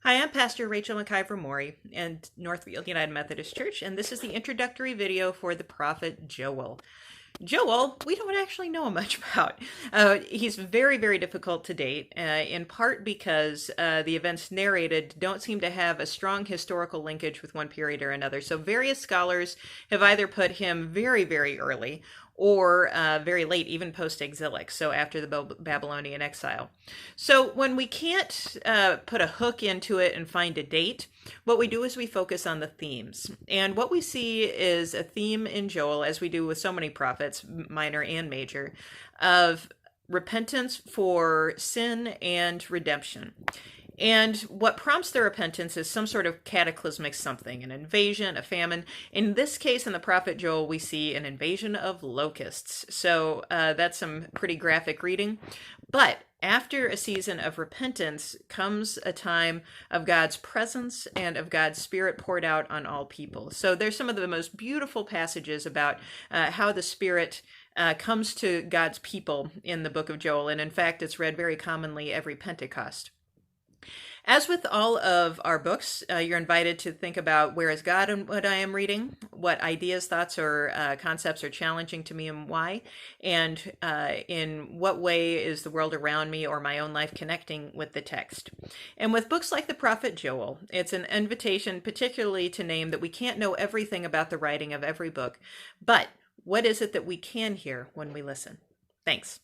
Hi, I'm Pastor Rachel McIver Maury and Northfield United Methodist Church, and this is the introductory video for the prophet Joel. Joel, we don't actually know much about. He's very, very difficult to date, in part because the events narrated don't seem to have a strong historical linkage with one period or another. So various scholars have either put him very, very early or very late, even post-exilic, so after the Babylonian exile. So when we can't put a hook into it and find a date, what we do is we focus on the themes. And what we see is a theme in Joel, as we do with so many prophets, minor and major, of repentance for sin and redemption. And what prompts the repentance is some sort of cataclysmic something, an invasion, a famine. In this case, in the prophet Joel, we see an invasion of locusts. So that's some pretty graphic reading. But after a season of repentance comes a time of God's presence and of God's Spirit poured out on all people. So there's some of the most beautiful passages about how the Spirit comes to God's people in the book of Joel. And in fact, it's read very commonly every Pentecost. As with all of our books, you're invited to think about where is God in what I am reading, what ideas, thoughts, or concepts are challenging to me and why, and in what way is the world around me or my own life connecting with the text. And with books like the prophet Joel, it's an invitation particularly to name that we can't know everything about the writing of every book, but what is it that we can hear when we listen? Thanks.